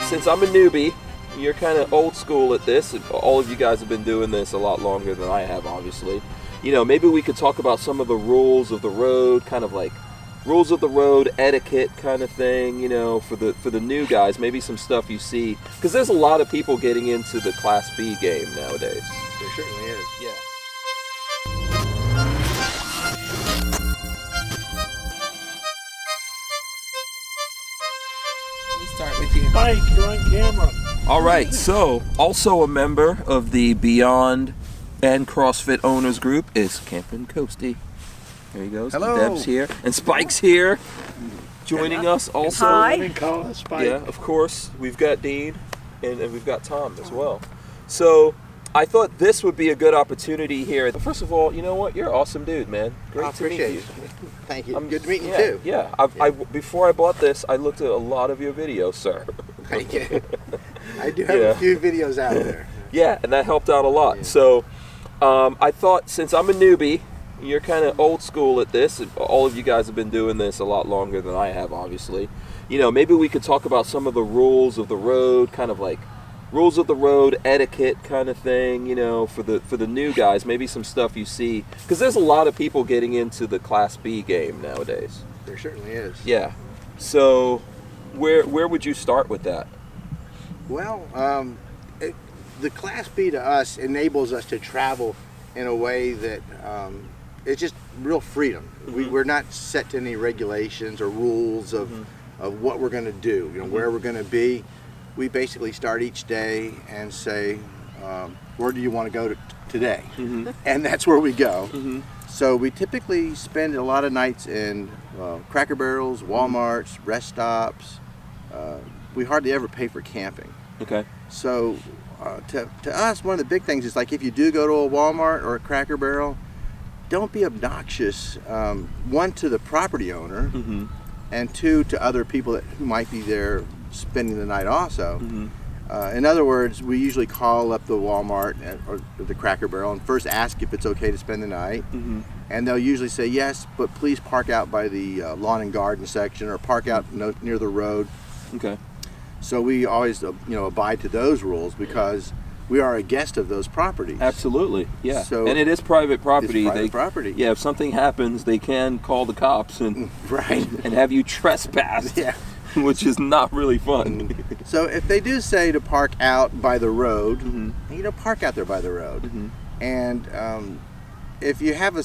since I'm a newbie, you're kind of old school at this, and all of you guys have been doing this a lot longer than I have, obviously. You know, maybe we could talk about some of the rules of the road, kind of like rules of the road, etiquette kind of thing, you know, for the new guys, maybe some stuff you see, because there's a lot of people getting into the Class B game nowadays. There certainly is. Yeah. Let me start with you. Mike, you're on camera. All right, so also a member of the Beyond and CrossFit Owners Group is Camping Coastie. There he goes. Hello. Deb's here. And Spike's here, joining us also. Hi. Let me call it Spike. Yeah, of course. We've got Dean and we've got Tom as well. So I thought this would be a good opportunity here. First of all, you know what? You're an awesome dude, man. Great to meet appreciate you. it. Thank you. I'm good to meet you yeah, too. Yeah. Before I bought this, I looked at a lot of your videos, sir. Thank you. I do have Yeah. a few videos out there. Yeah, and that helped out a lot. Yeah. So I thought, since I'm a newbie, you're kind of old school at this, and all of you guys have been doing this a lot longer than I have, obviously. You know, maybe we could talk about some of the rules of the road, kind of like rules of the road, etiquette kind of thing, you know, for the new guys, maybe some stuff you see, because there's a lot of people getting into the Class B game nowadays. There certainly is. Yeah. So where would you start with that? Well, the Class B to us enables us to travel in a way that it's just real freedom. Mm-hmm. We're not set to any regulations or rules of what we're going to do, you know, where we're going to be. We basically start each day and say, where do you want to go today? Mm-hmm. And that's where we go. Mm-hmm. So we typically spend a lot of nights in Cracker Barrels, Walmarts, rest stops. We hardly ever pay for camping. Okay. So to us, one of the big things is, like, if you do go to a Walmart or a Cracker Barrel, don't be obnoxious, one, to the property owner, Mm-hmm. and two, to other people who might be there spending the night also. Mm-hmm. In other words, we usually call up the Walmart or the Cracker Barrel and first ask if it's okay to spend the night. Mm-hmm. And they'll usually say, yes, but please park out by the lawn and garden section, or park out near the road. Okay. So we always abide to those rules, because we are a guest of those properties. Absolutely, yeah. So and it is private property. It's private property. Yeah, if something happens, they can call the cops and Right. and have you trespassed, Yeah. which is not really fun. So if they do say to park out by the road, Mhm. park out there by the road. Mhm. And if you have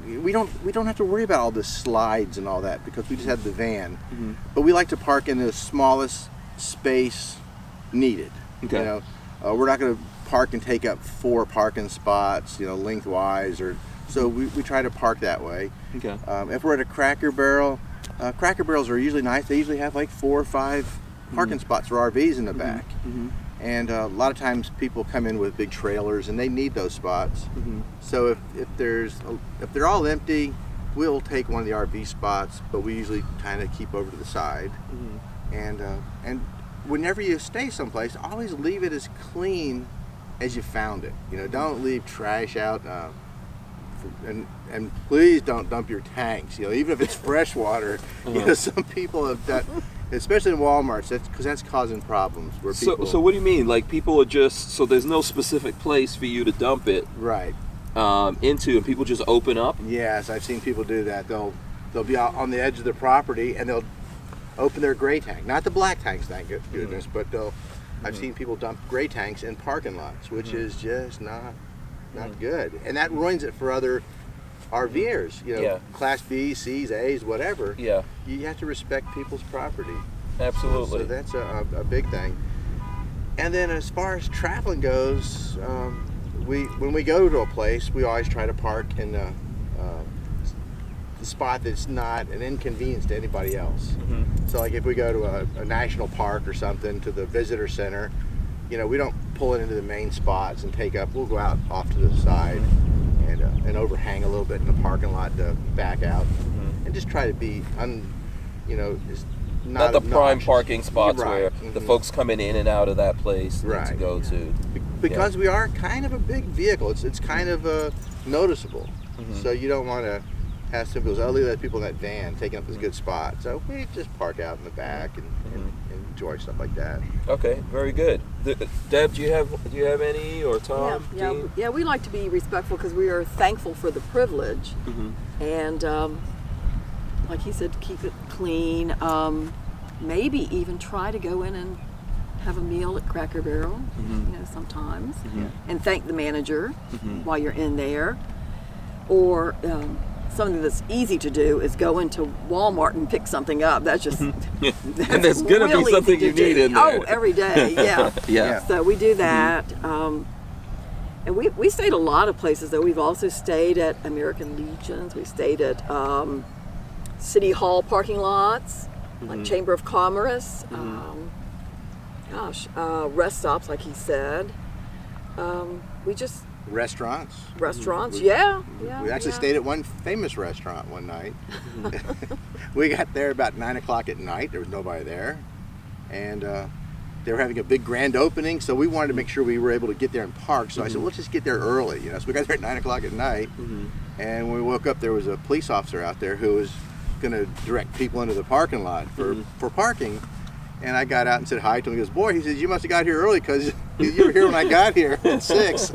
we don't have to worry about all the slides and all that, because we just have the van. Mhm. But we like to park in the smallest space needed. Okay. You know, we're not going to park and take up 4 parking spots, lengthwise, or so we try to park that way. Okay. If we're at a Cracker Barrel, Cracker Barrels are usually nice. They usually have like 4 or 5 parking spots for RVs in the back. Mhm. And a lot of times people come in with big trailers and they need those spots. Mhm. So if they're all empty, we'll take one of the RV spots, but we usually kind of keep over to the side. Mhm. And whenever you stay someplace, always leave it as clean as you found it. Don't leave trash out. And please don't dump your tanks. Even if it's fresh water. Some people have done, especially in Walmarts, because that's causing problems. Where people, So what do you mean? Like, people are just, so there's no specific place for you to dump it right. into, and people just open up? Yes, I've seen people do that. They'll be out on the edge of their property and they'll open their gray tank, not the black tanks, thank goodness, but I've seen people dump gray tanks in parking lots, which is just not good, and that ruins it for other RVers. Yeah. Class B, C's, A's, whatever. Yeah, You have to respect people's property. absolutely. So that's a big thing. And then as far as traveling goes, when we go to a place, we always try to park in the spot that's not an inconvenience to anybody else. Mhm. So like if we go to a national park or something, to the visitor center, we don't pull it into the main spots and take up. We'll go out off to the side and overhang a little bit in the parking lot to back out, and just try to be is Not the prime obnoxious. parking spots Right. where the folks coming in and out of that place need to Right. go to. Because we are kind of a big vehicle. It's kind of noticeable. Mhm. So you don't want to have some people, look at people in that van taking up this good spot. So we just park out in the back and enjoy stuff like that. Okay, very good. Deb, do you have any, or Tom? Dean? Yeah. We like to be respectful because we are thankful for the privilege, and like he said, keep it clean. Maybe even try to go in and have a meal at Cracker Barrel, sometimes, and thank the manager while you're in there. Or something that's easy to do is go into Walmart and pick something up. That's just and there's going to be something you need in there. Oh, every day, yeah. Yeah. So we do that. And we stayed a lot of places, though. We've also stayed at American Legions. We stayed at City Hall parking lots, like Chamber of Commerce. Rest stops, like he said. We just... Restaurants. Yeah. We actually stayed at one famous restaurant one night. We got there about 9 o'clock at night. There was nobody there. And they were having a big grand opening, so we wanted to make sure we were able to get there and park. So I said, let's just get there early. So we got there at 9 o'clock at night. And when we woke up, there was a police officer out there who was going to direct people into the parking lot for parking. And I got out and said hi to him. He goes, boy, he says, you must have got here early because you were here when I got here at 6.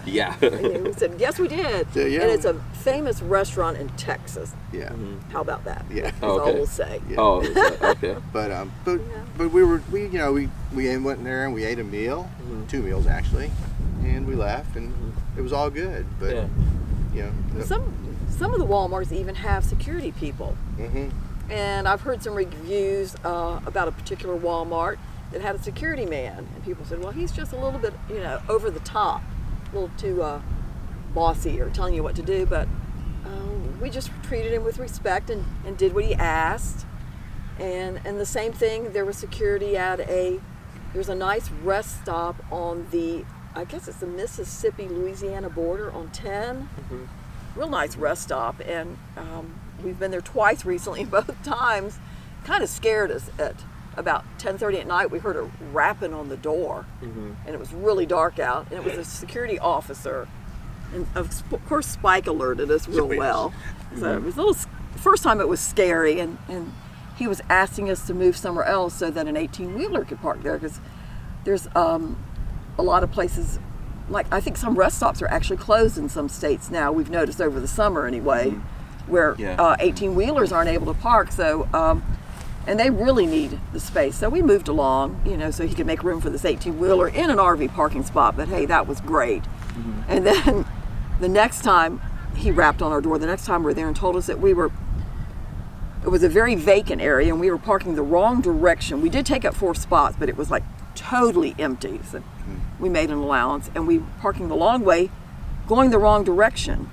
Yeah. And we said, yes, we did. So, yeah. And it's a famous restaurant in Texas. Yeah. How about that? Yeah. That's all we'll say. Yeah. Oh, okay. But we went in there and we ate a meal, 2 meals actually, and we left and it was all good. But Some of the Walmarts even have security people. And I've heard some reviews about a particular Walmart that had a security man, and people said, well, he's just a little bit, over the top, a little too bossy or telling you what to do, but we just treated him with respect and did what he asked. And the same thing, there was security at there's a nice rest stop on I guess it's the Mississippi-Louisiana border on 10. Real nice rest stop, and we've been there twice recently, and both times kind of scared us. At about 10:30 at night, we heard a rapping on the door, and it was really dark out, and it was a security officer. And of course, Spike alerted us real well. So it was a little, first time it was scary, and he was asking us to move somewhere else so that an 18-wheeler could park there, because there's a lot of places, like I think some rest stops are actually closed in some states now. We've noticed over the summer anyway, where 18-wheelers aren't able to park. So, and they really need the space. So we moved along, so he could make room for this 18-wheeler in an RV parking spot. But hey, that was great. And then the next time he rapped on our door, the next time we were there and told us that it was a very vacant area and we were parking the wrong direction. We did take up 4 spots, but it was like totally empty. So we made an allowance and we were parking the long way, going the wrong direction.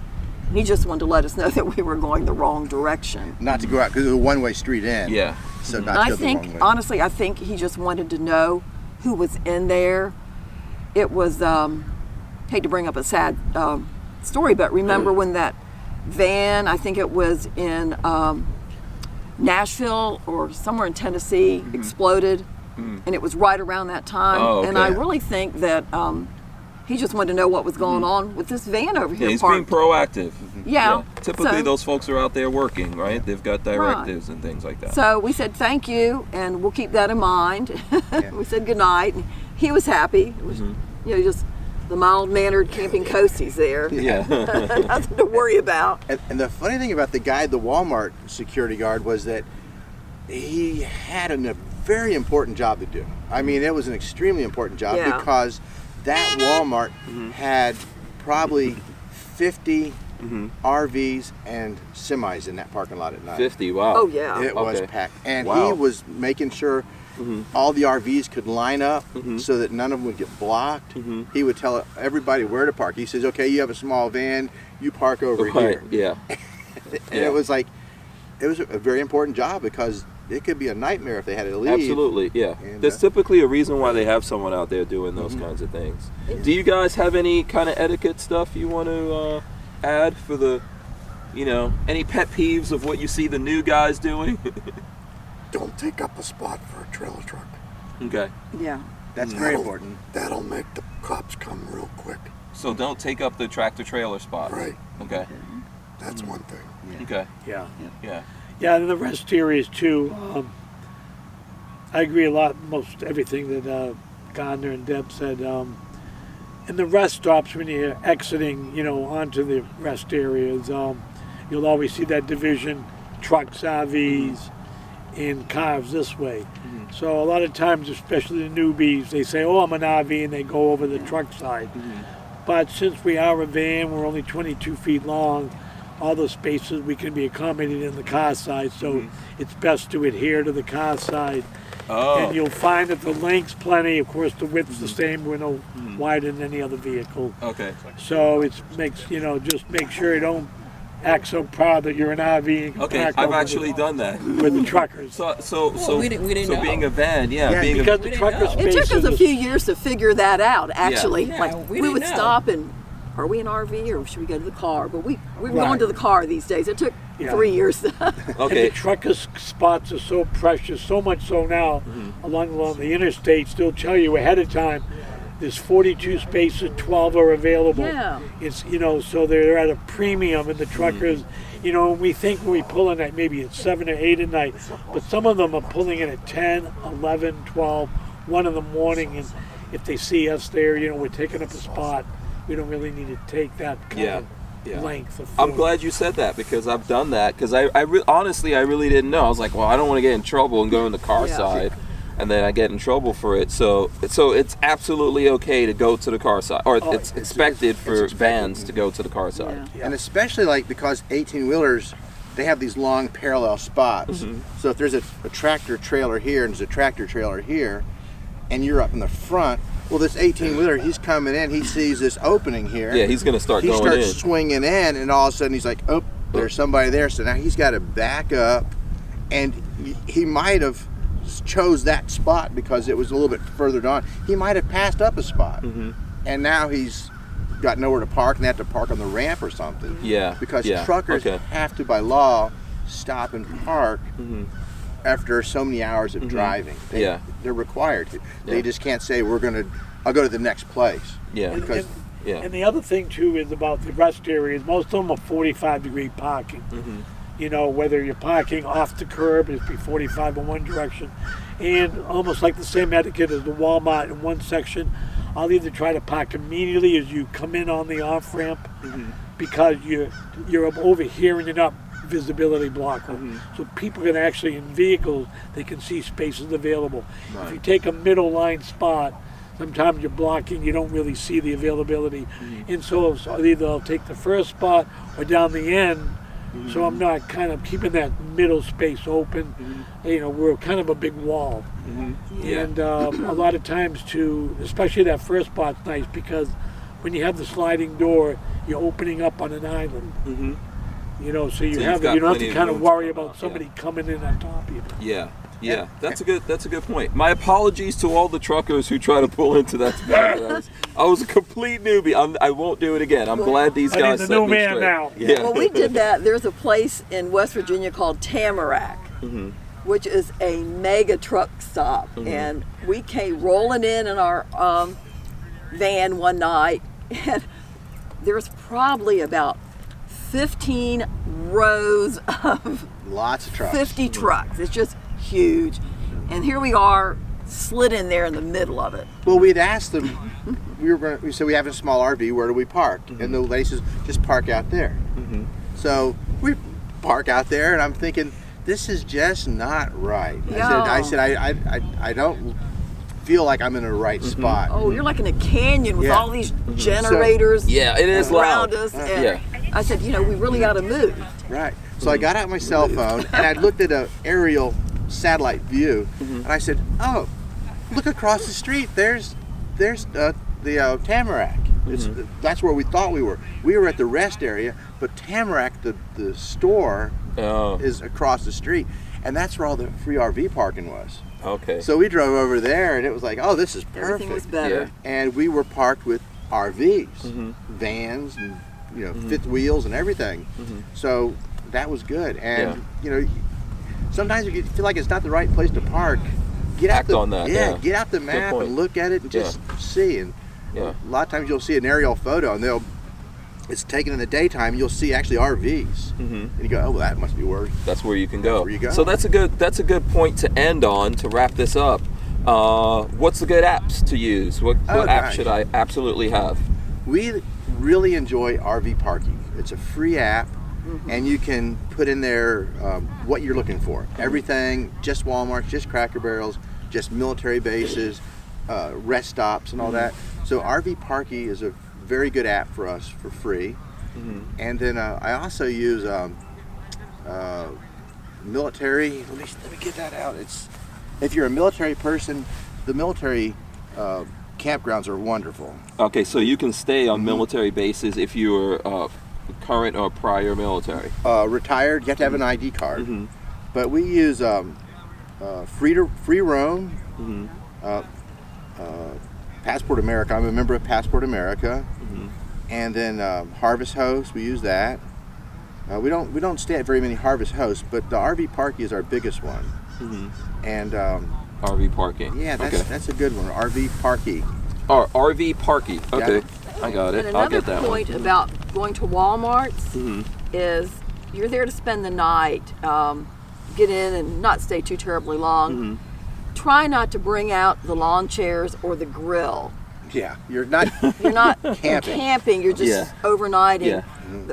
And he just wanted to let us know that we were going the wrong direction. Not to go out, because it was a one-way street in. Yeah. So not to go the wrong way. Honestly, I think he just wanted to know who was in there. It was, hate to bring up a sad story, but remember when that van, I think it was in Nashville or somewhere in Tennessee, exploded, and it was right around that time. Oh, okay. And I really think that he just wanted to know what was going on with this van over here. Yeah, he's being proactive. Yeah. Typically, those folks are out there working, right? They've got directives and things like that. So we said thank you, and we'll keep that in mind. We said good night, and he was happy. It was, just the mild-mannered camping Coasties there. Yeah. Nothing to worry about. And the funny thing about the guy, the Walmart security guard, was that he had a very important job to do. I mean, it was an extremely important job because that Walmart had probably 50 RVs and semis in that parking lot at night. 50, wow. Oh, yeah. It was packed. And Wow. he was making sure all the RVs could line up so that none of them would get blocked. He would tell everybody where to park. He says, okay, you have a small van, you park over here. Yeah. And it was like, it was a very important job because it could be a nightmare if they had to leave. Absolutely, yeah. And, There's typically a reason why they have someone out there doing those kinds of things. Do you guys have any kind of etiquette stuff you want to add for the, any pet peeves of what you see the new guys doing? Don't take up a spot for a trailer truck. Okay. Yeah. That's very important. That'll make the cops come real quick. So don't take up the tractor trailer spot. Right. Okay. That's one thing. Okay. Yeah. Yeah. Yeah, and the rest areas too. I agree a lot, most everything that Gardner and Deb said. In the rest stops, when you're exiting, onto the rest areas, you'll always see that division: trucks, RVs, and cars this way. So a lot of times, especially the newbies, they say, "Oh, I'm an RV," and they go over the truck side. But since we are a van, we're only 22 feet long. All those spaces we can be accommodated in the car side, so it's best to adhere to the car side. And you'll find that the length's plenty. Of course, the width's the same. We're no wider than any other vehicle. Okay. So it makes, just make sure you don't act so proud that you're an RV. And Okay, I've actually done that. with the truckers. So we didn't so know. being a van, being Because a, the didn't trucker know. It spaces. took us a few years to figure that out, actually. Yeah, Like, we we would didn't know. stop and, are we an RV or should we go to the car? But we're Right. going to the car these days. It took Yeah. 3 years. And okay. the trucker spots are so precious, so much so now, along the interstate, still tell you ahead of time, there's 42 spaces, 12 are available. Yeah. It's, so they're at a premium, and the truckers, we think when we pull in at maybe at 7 or 8 at night, but some of them are pulling in at 10, 11, 12, 1 in the morning, and if they see us there, we're taking up a spot. We don't really need to take that kind of length of I'm foot. glad you said that because I've done that because honestly I really didn't know. I was like, well, I don't want to get in trouble and go in the car Yeah. side, and then I get in trouble for it. So it's absolutely okay to go to the car side, or it's expected for expected. vans to go to the car side. Yeah. And especially because 18-wheelers, they have these long parallel spots. So if there's a tractor trailer here and there's a tractor trailer here, and you're up in the front, well, this 18-wheeler, he's coming in, he sees this opening here. Yeah, he's gonna start He going starts in. swinging in, and all of a sudden he's like, oh, there's somebody there. So now he's got to back up, and he might have chose that spot because it was a little bit further down. He might have passed up a spot, and now he's got nowhere to park, and they have to park on the ramp or something. Yeah. Because yeah. truckers Okay. have to, by law, stop and park after so many hours of driving. They're required to. They Yeah. just can't say, I'll go to the next place. Yeah. Because Yeah. And the other thing too is about the rest areas. Most of them are 45-degree parking. Whether you're parking off the curb, it'd be 45 in one direction, and almost like the same etiquette as the Walmart in one section. I'll either try to park immediately as you come in on the off ramp, because you're over here and you're not visibility blocker. So people can actually, in vehicles, they can see spaces available. If you take a middle line spot, sometimes you're blocking, you don't really see the availability. And so either I'll take the first spot or down the end, so I'm not kind of keeping that middle space open. We're kind of a big wall. And a lot of times too, especially that first spot's nice because when you have the sliding door, you're opening up on an island. So you So you've don't got have plenty to of kind room of to worry come about up, somebody coming in on top of you. Yeah. That's a good point. My apologies to all the truckers who try to pull into that spot. I was a complete newbie. I won't do it again. I'm glad these I guys need set the new me man straight. now. Yeah. Well, we did that. There's a place in West Virginia called Tamarack, which is a mega truck stop. And we came rolling in our van one night, and there's probably about 15 rows of lots of trucks. 50 trucks. It's just huge. And here we are, slid in there in the middle of it. Well, we'd asked them, we said we have a small RV, where do we park? And the lady says, just park out there. So we park out there, and I'm thinking, this is just not right. I said, I don't feel like I'm in the right spot. Oh, you're like in a canyon with Yeah. all these generators Yeah, it is around loud. us. And Yeah. I said, we really ought to move. Right. So I got out my cell phone, and I looked at an aerial satellite view, and I said, oh, look across the street. There's the Tamarack. That's where we thought we were. We were at the rest area, but Tamarack, the store, is across the street, and that's where all the free RV parking was. Okay. So we drove over there, and it was like, oh, this is Everything was perfect. better. And we were parked with RVs, vans, and fifth wheels and everything. So that was good. And sometimes if you feel like it's not the right place to park, get Act out on that, get out the map point. and look at it and just see. And a lot of times you'll see an aerial photo, and it's taken in the daytime. You'll see actually RVs, and you go, oh, well, that must be where. That's where you can go. That's where you go. So that's a good point to end on to wrap this up. What's the good apps to use? What app should I absolutely have? We really enjoy RV Parking. It's a free app, and you can put in there what you're looking for. Everything, just Walmart, just Cracker Barrels, just military bases, rest stops, and all that. So RV Parking is a very good app for us for free. And then I also use military. Let me get that out. It's if you're a military person, the military campgrounds are wonderful. Okay, so you can stay on military bases if you're current or prior military. Retired, you have to have an ID card. But we use free roam, Passport America. I'm a member of Passport America, and then Harvest Host. We use that. We don't stay at very many Harvest Hosts, but the RV Parking is our biggest one. And RV Parking. yeah, that's a good one. RV Parking. RV Parking. Okay, Yeah. I got it. And I'll another get that point one. about going to Walmart's is you're there to spend the night, get in and not stay too terribly long. Try not to bring out the lawn chairs or the grill. Yeah, you're not Camping. You're just overnighting. Yeah.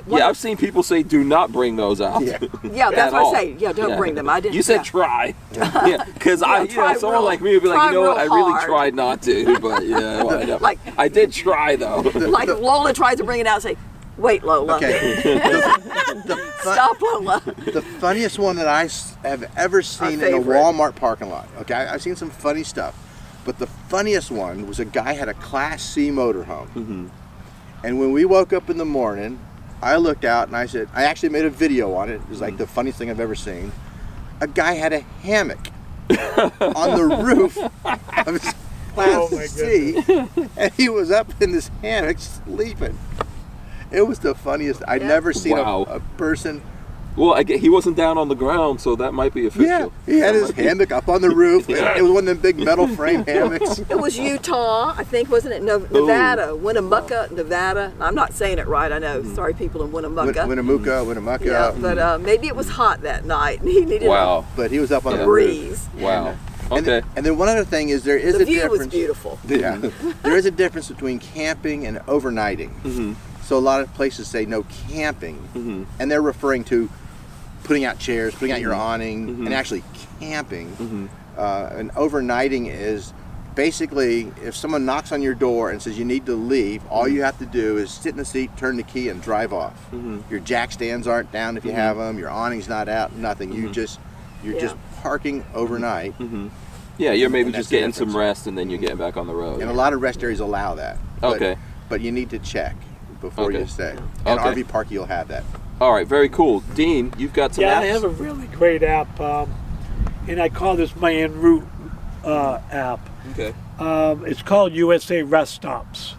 Yeah, I've seen people say do not bring those out. Yeah. Yeah, that's At what all. I say. Yeah, don't bring them. I didn't. You said yeah. try. Yeah, because try someone real- like me would be like, try you know what, I real really hard. tried not to, but yeah, well, I know. Like- I did try though. Like Lola tries to bring it out and say, wait, Lola. Okay. Stop, Lola. The funniest one that I have ever seen in a favorite. Walmart parking lot. Okay, I've seen some funny stuff, but the funniest one was a guy had a Class C motorhome, and when we woke up in the morning, I looked out and I said, I actually made a video on it. It was like the funniest thing I've ever seen. A guy had a hammock on the roof of his Class my C, and he was up in this hammock sleeping. It was the funniest. I'd never seen Wow. a person. Well, he wasn't down on the ground, so that might be Yeah, official. he had his hammock up on the roof. It was one of them big metal frame hammocks. It was Utah, I think, wasn't it? Nevada, Winnemucca, Nevada. I'm not saying it right, I know. Sorry, people in Winnemucca. Winnemucca. Yeah, but maybe it was hot that night and he needed Wow. But he was up on a the roof. breeze. Wow. And Okay. then one other thing is there is The a view difference. was beautiful. Yeah, there is a difference between camping and overnighting. So a lot of places say no camping, and they're referring to putting out chairs, putting out your awning, and actually camping. And overnighting is basically if someone knocks on your door and says you need to leave, all you have to do is sit in the seat, turn the key, and drive off. Your jack stands aren't down if you have them. Your awning's not out. Nothing. You're just parking overnight. Yeah, you're maybe And just that's the getting some difference. rest and then you're getting back on the road. And a lot of rest areas allow that. Okay. But you need to check before Okay. you stay. And Okay. RV Park, you'll have that. All right, very cool. Dean, you've got some Yeah, apps? I have a really great app, and I call this my en route app. Okay. It's called USA Rest Stops.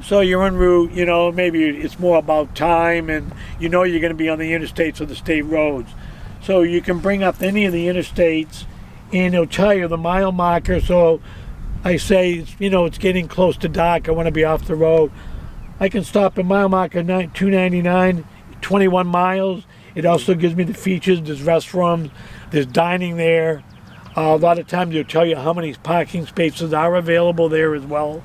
So you're en route, maybe it's more about time, and you're going to be on the interstates or the state roads. So you can bring up any of the interstates, and it'll tell you the mile marker. So I say, it's getting close to dark. I want to be off the road. I can stop at mile marker 299, 21 miles. It also gives me the features. There's restrooms, there's dining there. A lot of times they'll tell you how many parking spaces are available there as well.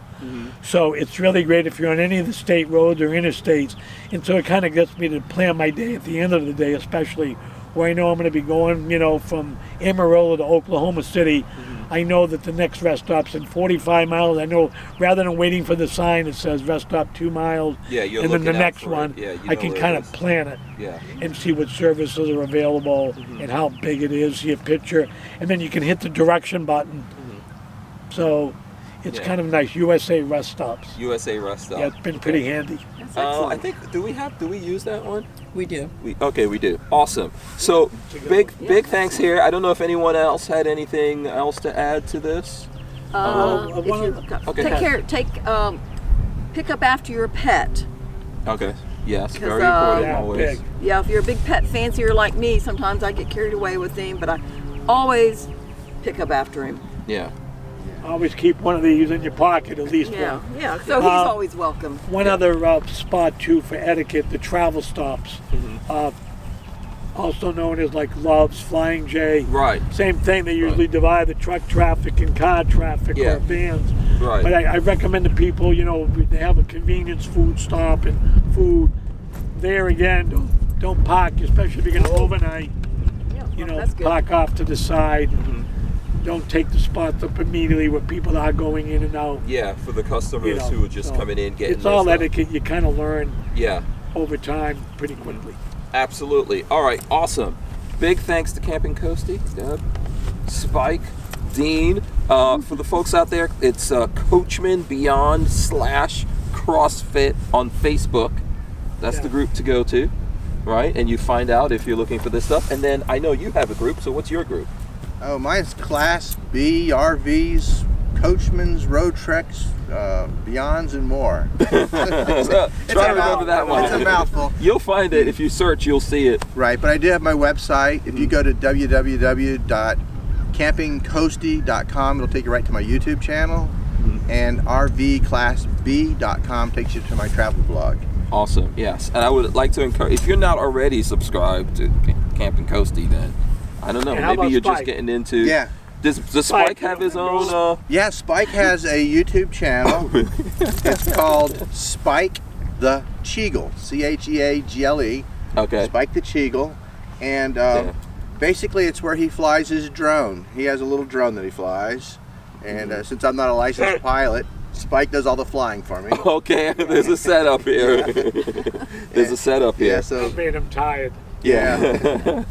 So it's really great if you're on any of the state roads or interstates. And so it kind of gets me to plan my day at the end of the day, especially where I know I'm going to be going, from Amarillo to Oklahoma City. I know that the next rest stop's in 45 miles. I know rather than waiting for the sign that says rest stop 2 miles, Yeah, you're and then the looking out next for one, it. Yeah, you I know can where it kind is. of plan it Yeah. and see what services are available and how big it is, see a picture, and then you can hit the direction button. So it's Yeah. kind of nice. USA Rest Stops. USA Rest Stop. Yeah, it's been pretty handy. That's I excellent. think, do we use that one? We do. We do. Awesome. So big thanks here. I don't know if anyone else had anything else to add to this. If one you of pick up after your pet. Okay. Yes, 'Cause, very important Yeah, always. big. Yeah, if you're a big pet fancier like me, sometimes I get carried away with him, but I always pick up after him. Yeah. Always keep one of these in your pocket, at least Yeah, one. yeah. So he's always welcome. One other spot too for etiquette: the travel stops, also known as like Love's, Flying J. Right. Same thing. They usually divide the truck traffic and car traffic Yeah. or vans. Right. But I recommend to people, you know, they have a convenience food stop and food. There again, don't park, especially if you're going to overnight. Yeah, You well, know, that's good. park off to the side. Don't take the spots up immediately where people are going in and out. Yeah, for the customers You know, who are just so coming in, getting It's their all stuff. etiquette. You kind of learn Yeah, over time pretty quickly. absolutely. All right, awesome. Big thanks to Camping Coastie, Deb, Spike, Dean. For the folks out there, it's Coachman Beyond / CrossFit on Facebook. That's the group to go to, right? And you find out if you're looking for this stuff. And then I know you have a group, so what's your group? Oh, mine's Class B, RVs, Coachman's, Road Treks, Beyonds, and more. Try to remember that one. It's a mouthful. You'll find it. If you search, you'll see it. Right, but I do have my website. If you go to www.campingcoastie.com, it'll take you right to my YouTube channel. And rvclassb.com takes you to my travel blog. Awesome, yes. And I would like to encourage, if you're not already subscribed to Camping Coastie, then I don't know, And how maybe about you're just Spike? getting into. Yeah. Does Spike Spike, have you his know, own? Yeah, Spike has a YouTube channel. It's called Spike the Cheagle, Cheagle. Okay. Spike the Cheagle. And basically it's where he flies his drone. He has a little drone that he flies. And since I'm not a licensed pilot, Spike does all the flying for me. Okay, there's a setup here. There's a setup here. Yeah, so That made him tired. yeah.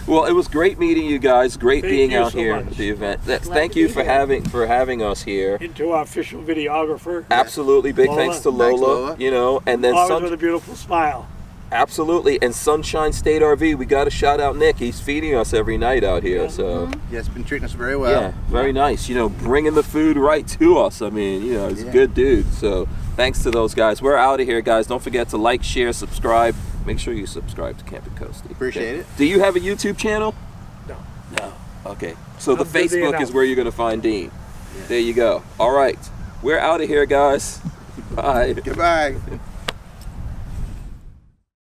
Well, it was great meeting you guys. Great Thank being you out so here much. at the event. Glad Thank to you be for here. having us here. Into our official videographer. Absolutely, big Lola. thanks to Thanks, Lola. Lola. You know, and then Always with a beautiful smile. absolutely, and Sunshine State RV. We got to shout out Nick. He's feeding us every night out here. So. Yeah, it's been treating us very well. Yeah, very nice. You know, bringing the food right to us. I mean, you know, he's a good dude. So thanks to those guys. We're out of here, guys. Don't forget to like, share, subscribe. Make sure you subscribe to Camping Coastie. Appreciate it. Do you have a YouTube channel? No. No. Okay. So the I'm busy Facebook enough. is where you're going to find Dean. There you go. All right. We're out of here, guys. Bye. Goodbye.